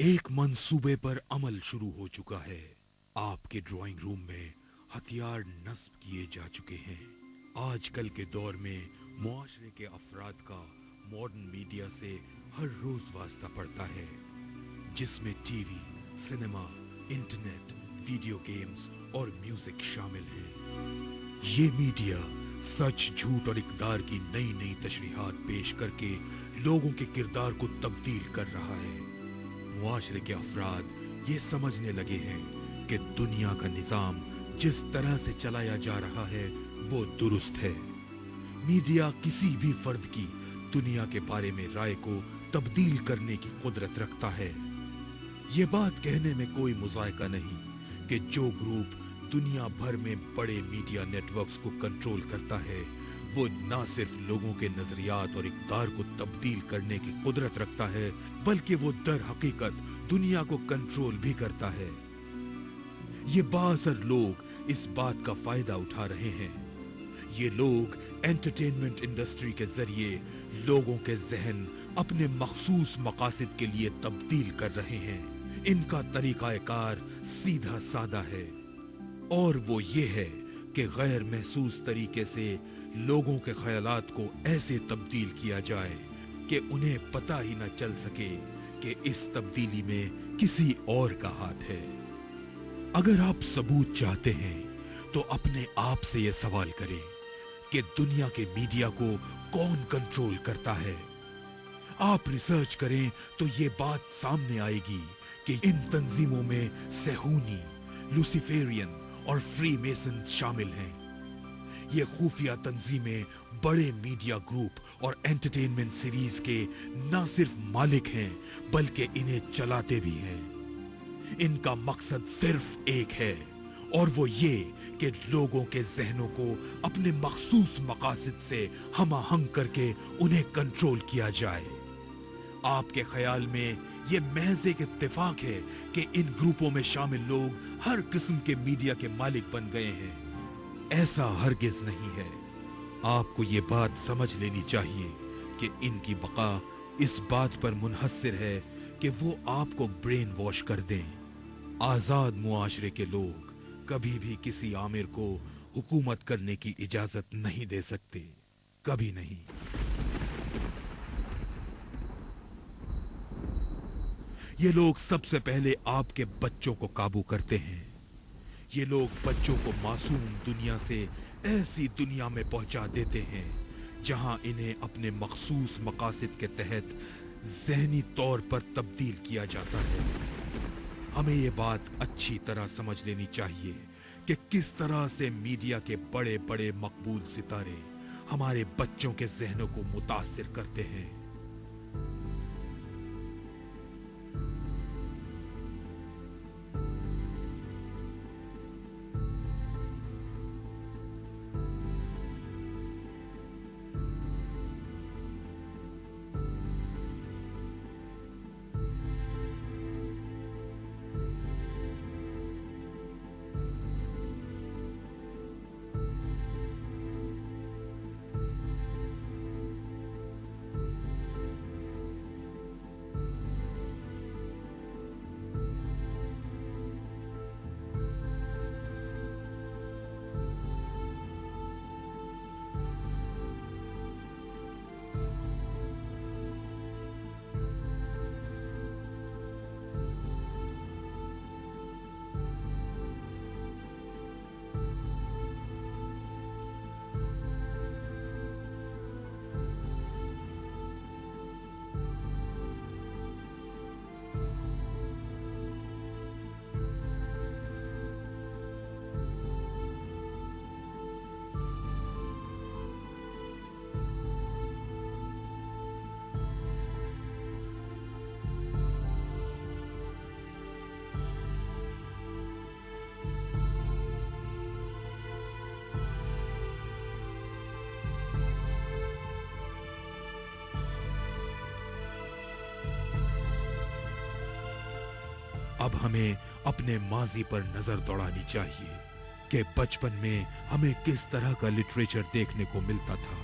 एक मंसूबे पर अमल शुरू हो चुका है। आपके ड्राइंग रूम में हथियार नस्ब किए जा चुके हैं। आजकल के दौर में मुआशरे के अफराद का मॉडर्न मीडिया से हर रोज वास्ता पड़ता है, जिसमें TV, cinema, internet, video games और म्यूजिक शामिल हैं। ये मीडिया सच, झूठ और इक़्तिदार की नई नई तशरीहात पेश करके लोगों के किरदार को तब्दील कर रहा है। मुआशरे के अफराद ये समझने लगे हैं कि दुनिया का निजाम जिस तरह से चलाया जा रहा है वो दुरुस्त है। मीडिया किसी भी फर्द की दुनिया के बारे में राय को तब्दील करने की कुदरत रखता है। ये बात कहने में कोई मुज़ायका नहीं कि जो ग्रुप दुनिया भर में बड़े मीडिया नेटवर्क्स को कंट्रोल करता है वो ना सिर्फ लोगों के नजरियात और इक़्तिदार को तब्दील करने की कुदरत रखता है, बल्कि वो दर हकीकत दुनिया को कंट्रोल भी करता है। ये बाअसर लोग इस बात का फायदा उठा रहे हैं। ये लोग एंटरटेनमेंट इंडस्ट्री के जरिए लोगों के जहन अपने मखसूस मकासद के लिए तब्दील कर रहे हैं। इनका तरीकाकार सीधा सादा है और वो ये है कि गैर महसूस तरीके से लोगों के ख्यालात को ऐसे तब्दील किया जाए कि उन्हें पता ही न चल सके कि इस तब्दीली में किसी और का हाथ है। अगर आप सबूत चाहते हैं तो अपने आप से यह सवाल करें कि दुनिया के मीडिया को कौन कंट्रोल करता है। आप रिसर्च करें तो ये बात सामने आएगी कि इन तंजीमों में सेहूनी, लूसीफेरियन और फ्री मेसन शामिल हैं। ये खुफिया तंजीमें बड़े मीडिया ग्रुप और एंटरटेनमेंट सीरीज के न सिर्फ मालिक हैं बल्कि इन्हें चलाते भी हैं। इनका मकसद सिर्फ एक है और वो ये कि लोगों के जहनों को अपने मखसूस मकासद से हमाहंग करके उन्हें कंट्रोल किया जाए। आपके ख्याल में ये महज एक इत्तेफाक है कि इन ग्रुपों में शामिल लोग हर किस्म के मीडिया के मालिक बन गए हैं। ऐसा हरगिज नहीं है। आपको ये बात समझ लेनी चाहिए कि इनकी बका इस बात पर मुनहसर है कि वो आपको ब्रेन वॉश कर दें। आजाद मुआशरे के लोग कभी भी किसी आमिर को हुकूमत करने की इजाजत नहीं दे सकते, कभी नहीं। ये लोग सबसे पहले आपके बच्चों को काबू करते हैं। ये लोग बच्चों को मासूम दुनिया से ऐसी दुनिया में पहुंचा देते हैं जहां इन्हें अपने मखसूस मकासद के तहत ज़हनी तौर पर तब्दील किया जाता है। हमें ये बात अच्छी तरह समझ लेनी चाहिए कि किस तरह से मीडिया के बड़े बड़े मकबूल सितारे हमारे बच्चों के जहनों को मुतासिर करते हैं। अब हमें अपने माजी पर नजर दौड़ानी चाहिए कि बचपन में हमें किस तरह का लिटरेचर देखने को मिलता था।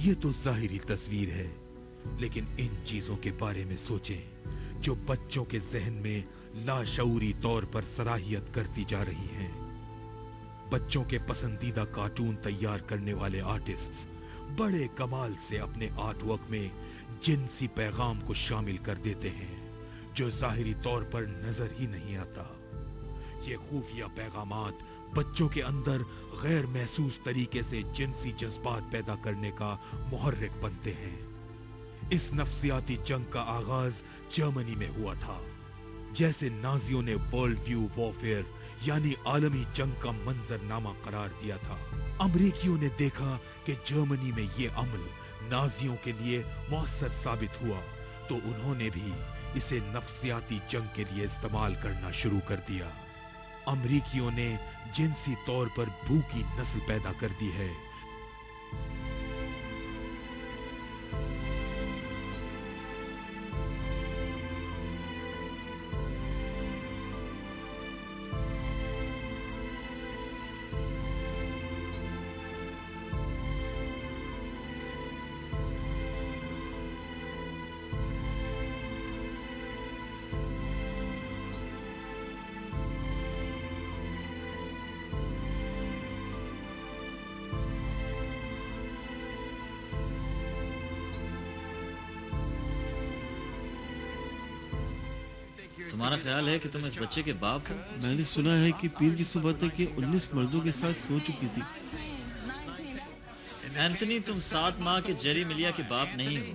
ये तो जाहिरी तस्वीर है, लेकिन इन चीजों के बारे में सोचें जो बच्चों के जहन में लाशऊरी तौर पर सराहियत करती जा रही हैं। बच्चों के पसंदीदा कार्टून तैयार करने वाले आर्टिस्ट्स बड़े कमाल से अपने आर्टवर्क में जिनसी पैगाम को शामिल कर देते हैं जो जाहिरी तौर पर नजर ही नहीं आता। ये खुफिया पैगामात बच्चों के अंदर गैर महसूस तरीके से जिनसी जज्बात पैदा करने का मुहर्रिक बनते हैं। इस नफ्सियाती जंग का आगाज जर्मनी में हुआ था। जैसे नाजियों ने वर्ल्ड व्यू वॉरफेयर यानी आलमी जंग का मंजरनामा करार दिया था, अमरीकियों ने देखा कि जर्मनी में ये अमल नाजियों के लिए मौसर साबित हुआ, तो उन्होंने भी इसे नफ्सियाती जंग के लिए इस्तेमाल करना शुरू कर दिया। अमरीकियों ने जिनसी तौर पर भूखी नस्ल पैदा कर दी है। तुम्हारा ख्याल है कि तुम इस बच्चे के बाप हो? मैंने सुना है कि पीर की सुबह तक ये 19 मर्दों के साथ सो चुकी थी। एंथनी, तुम 7 माह के जेरी मिलिया के बाप नहीं हो।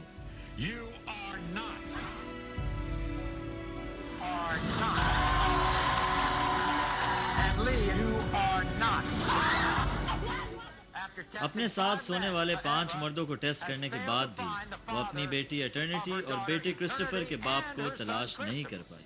अपने साथ सोने वाले 5 मर्दों को टेस्ट करने के बाद भी वो अपनी बेटी एटर्निटी और बेटे क्रिस्टोफर के बाप को तलाश नहीं कर पाई।